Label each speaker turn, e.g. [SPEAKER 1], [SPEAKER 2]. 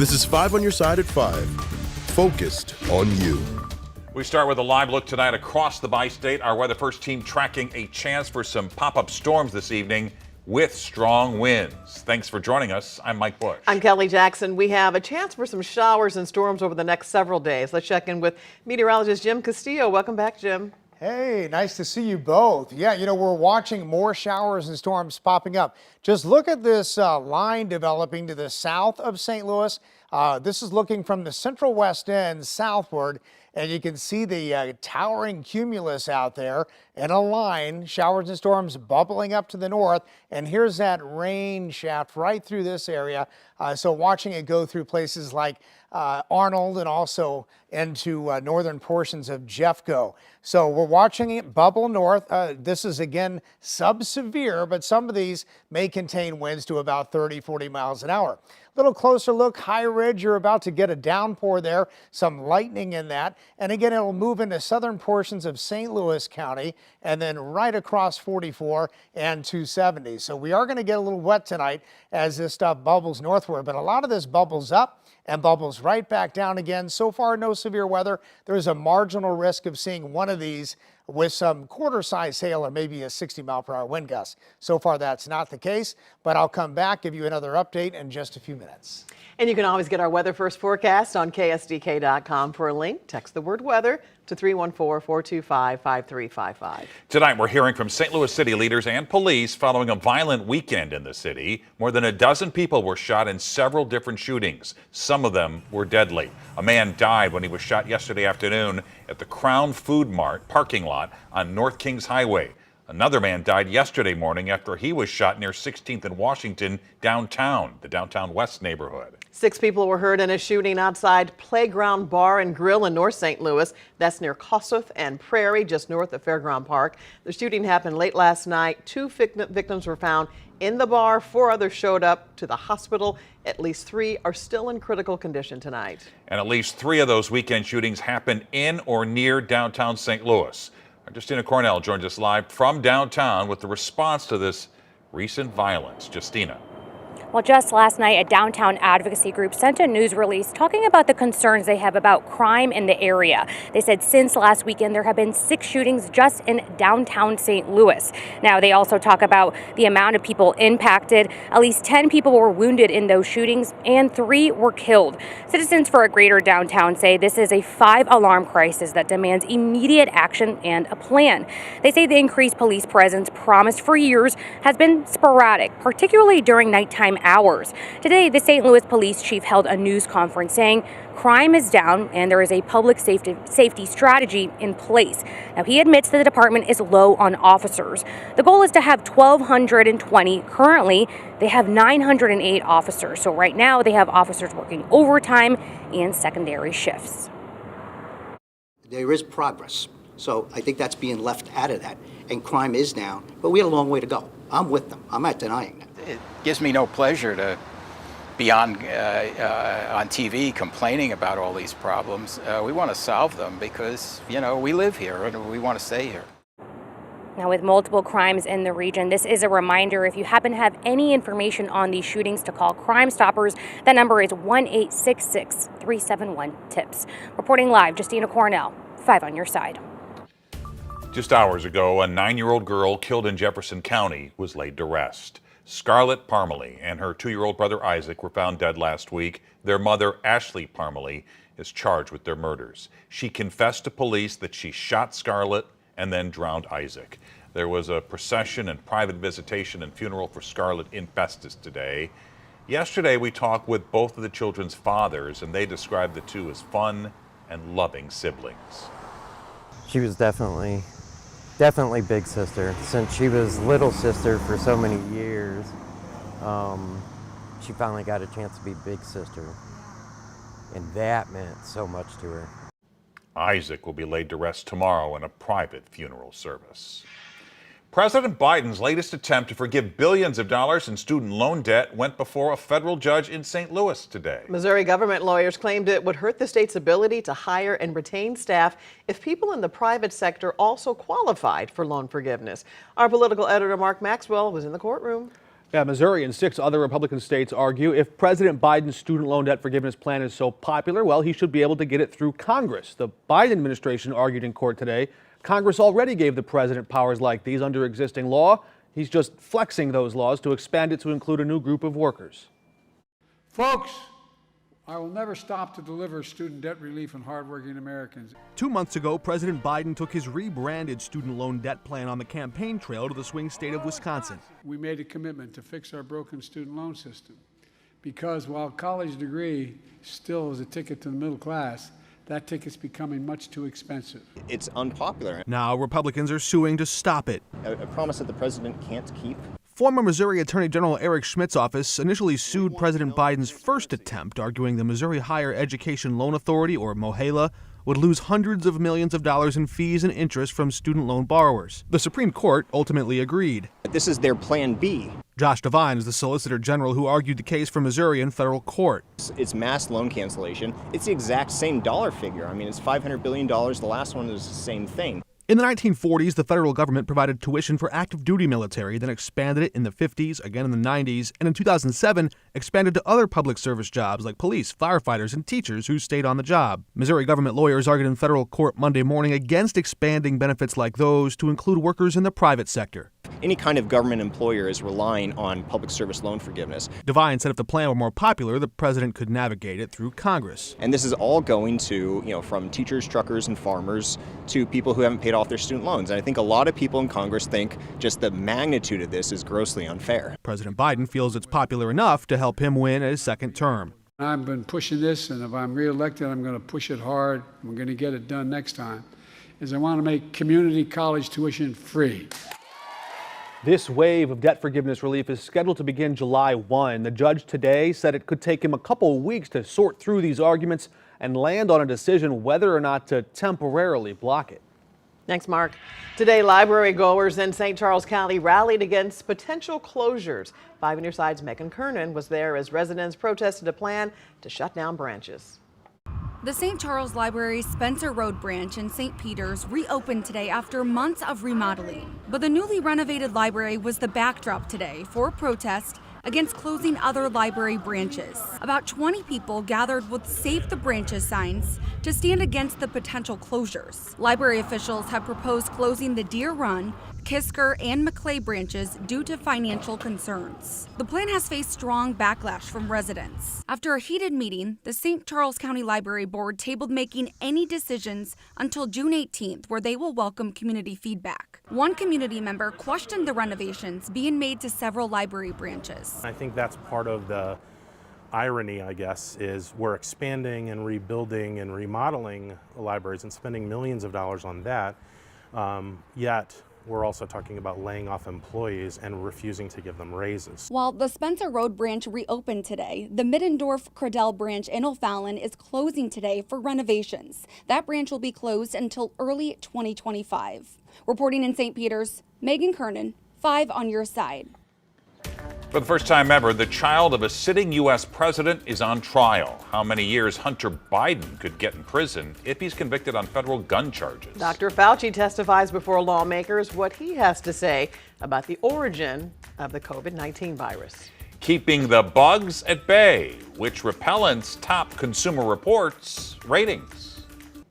[SPEAKER 1] This is 5 on your side at 5. Focused on you.
[SPEAKER 2] We start with a live look tonight across the bi-state. Our Weather First team tracking a chance for some pop-up storms this evening with strong winds. Thanks for joining us. I'm Mike Bush.
[SPEAKER 3] I'm Kelly Jackson. We have a chance for some showers and storms over the next several days. Let's check in with meteorologist Jim Castillo. Welcome back, Jim.
[SPEAKER 4] Hey, nice to see you both. Yeah, we're watching more showers and storms popping up. Just look at this line developing to the south of St. Louis. This is looking from the central west end southward, and you can see the towering cumulus out there and a line, showers and storms bubbling up to the north. And here's that rain shaft right through this area. So watching it go through places like Arnold and also into northern portions of Jeffco. So we're watching it bubble north. This is again sub-severe, but some of these may contain winds to about 30-40 miles an hour. Little closer look, High Ridge, you're about to get a downpour there, some lightning in that. And again, it'll move into southern portions of St. Louis County and then right across 44 and 270. So we are going to get a little wet tonight as this stuff bubbles northward, but a lot of this bubbles up and bubbles right back down again. So far, no severe weather. There's a marginal risk of seeing one of these with some quarter-size hail or maybe a 60-mile-per-hour wind gust. So far, that's not the case, but I'll come back, give you another update in just a few minutes.
[SPEAKER 3] And you can always get our Weather First forecast on KSDK.com. For a link, text the word weather to 314-425-5355.
[SPEAKER 2] Tonight, we're hearing from St. Louis City leaders and police following a violent weekend in the city. More than a dozen people were shot in several different shootings. Some of them were deadly. A man died when he was shot yesterday afternoon at the Crown Food Mart parking lot on North Kings Highway. Another man died yesterday morning after he was shot near 16th and Washington downtown, the Downtown West neighborhood.
[SPEAKER 3] 6 people were hurt in a shooting outside Playground Bar and Grill in North St. Louis. That's near Kossuth and Prairie, just north of Fairground Park. The shooting happened late last night. 2 victims were found in the bar. 4 others showed up to the hospital. At least 3 are still in critical condition tonight.
[SPEAKER 2] And at least 3 of those weekend shootings happened in or near downtown St. Louis. Justina Cornell joins us live from downtown with the response to this recent violence. Justina.
[SPEAKER 5] Well, just last night, a downtown advocacy group sent a news release talking about the concerns they have about crime in the area. They said since last weekend, there have been 6 shootings just in downtown St. Louis. Now, they also talk about the amount of people impacted. At least 10 people were wounded in those shootings and 3 were killed. Citizens for a greater downtown say this is a 5-alarm crisis that demands immediate action and a plan. They say the increased police presence promised for years has been sporadic, particularly during nighttime hours. Today, the St. Louis police chief held a news conference saying crime is down and there is a public safety strategy in place. Now, he admits that the department is low on officers. The goal is to have 1,220. Currently, they have 908 officers. So right now, they have officers working overtime and secondary shifts.
[SPEAKER 6] There is progress. So I think that's being left out of that. And crime is down, but we have a long way to go. I'm with them. I'm not denying that.
[SPEAKER 7] It gives me no pleasure to be on TV complaining about all these problems. We want to solve them because, we live here and we want to stay here.
[SPEAKER 5] Now, with multiple crimes in the region, this is a reminder if you happen to have any information on these shootings to call Crime Stoppers. That number is 1-866-371-TIPS. Reporting live, Justina Cornell, 5 on your side.
[SPEAKER 2] Just hours ago, a 9-year-old girl killed in Jefferson County was laid to rest. Scarlett Parmalee and her 2-year-old brother Isaac were found dead last week. Their mother, Ashley Parmalee, is charged with their murders. She confessed to police that she shot Scarlett and then drowned Isaac. There was a procession and private visitation and funeral for Scarlett in Festus today. Yesterday, we talked with both of the children's fathers, and they described the two as fun and loving siblings.
[SPEAKER 8] She was definitely big sister. Since she was little sister for so many years, she finally got a chance to be big sister. And that meant so much to her.
[SPEAKER 2] Isaac will be laid to rest tomorrow in a private funeral service. President Biden's latest attempt to forgive billions of dollars in student loan debt went before a federal judge in St. Louis today.
[SPEAKER 3] Missouri government lawyers claimed it would hurt the state's ability to hire and retain staff if people in the private sector also qualified for loan forgiveness. Our political editor Mark Maxwell was in the courtroom.
[SPEAKER 9] Yeah, Missouri and 6 other Republican states argue if President Biden's student loan debt forgiveness plan is so popular, well, he should be able to get it through Congress. The Biden administration argued in court today Congress already gave the president powers like these under existing law. He's just flexing those laws to expand it to include a new group of workers.
[SPEAKER 10] Folks, I will never stop to deliver student debt relief on hardworking Americans.
[SPEAKER 11] 2 months ago, President Biden took his rebranded student loan debt plan on the campaign trail to the swing state of Wisconsin.
[SPEAKER 10] We made a commitment to fix our broken student loan system because while a college degree still is a ticket to the middle class, that ticket's becoming much too expensive.
[SPEAKER 12] It's unpopular.
[SPEAKER 11] Now Republicans are suing to stop it.
[SPEAKER 12] A promise that the president can't keep.
[SPEAKER 11] Former Missouri Attorney General Eric Schmidt's office initially sued President Biden's first attempt, arguing the Missouri Higher Education Loan Authority, or MOHELA, would lose hundreds of millions of dollars in fees and interest from student loan borrowers. The Supreme Court ultimately agreed.
[SPEAKER 12] This is their plan B.
[SPEAKER 11] Josh Devine is the Solicitor General who argued the case for Missouri in federal court.
[SPEAKER 12] It's mass loan cancellation. It's the exact same dollar figure. I mean, it's $500 billion. The last one is the same thing.
[SPEAKER 11] In the 1940s, the federal government provided tuition for active duty military, then expanded it in the 50s, again in the 90s, and in 2007 expanded to other public service jobs like police, firefighters, and teachers who stayed on the job. Missouri government lawyers argued in federal court Monday morning against expanding benefits like those to include workers in the private sector.
[SPEAKER 12] Any kind of government employer is relying on public service loan forgiveness.
[SPEAKER 11] Devine said if the plan were more popular, the president could navigate it through Congress.
[SPEAKER 12] And this is all going to, from teachers, truckers, and farmers to people who haven't paid off their student loans. And I think a lot of people in Congress think just the magnitude of this is grossly unfair.
[SPEAKER 11] President Biden feels it's popular enough to help him win his second term.
[SPEAKER 10] I've been pushing this, and if I'm reelected, I'm going to push it hard. We're going to get it done next time, is I want to make community college tuition free.
[SPEAKER 9] This wave of debt forgiveness relief is scheduled to begin July 1. The judge today said it could take him a couple of weeks to sort through these arguments and land on a decision whether or not to temporarily block it.
[SPEAKER 3] Thanks, Mark. Today, library goers in St. Charles County rallied against potential closures. 5 on Your Side's Megan Kernan was there as residents protested a plan to shut down branches.
[SPEAKER 13] The St. Charles Library's Spencer Road branch in St. Peters reopened today after months of remodeling. But the newly renovated library was the backdrop today for a protest against closing other library branches. About 20 people gathered with Save the Branches signs to stand against the potential closures. Library officials have proposed closing the Deer Run, Kisker, and Maclay branches due to financial concerns. The plan has faced strong backlash from residents. After a heated meeting, the St. Charles County Library Board tabled making any decisions until June 18th, where they will welcome community feedback. One community member questioned the renovations being made to several library branches.
[SPEAKER 14] I think that's part of the irony, I guess, is we're expanding and rebuilding and remodeling libraries and spending millions of dollars on that, yet we're also talking about laying off employees and refusing to give them raises.
[SPEAKER 13] While the Spencer Road branch reopened today, the Middendorf-Cradell branch in O'Fallon is closing today for renovations. That branch will be closed until early 2025. Reporting in St. Peters, Megan Kernan, 5 on Your Side.
[SPEAKER 2] For the first time ever, the child of a sitting U.S. president is on trial. How many years Hunter Biden could get in prison if he's convicted on federal gun charges.
[SPEAKER 3] Dr. Fauci testifies before lawmakers what he has to say about the origin of the COVID-19 virus.
[SPEAKER 2] Keeping the bugs at bay, which repellents top Consumer Reports ratings.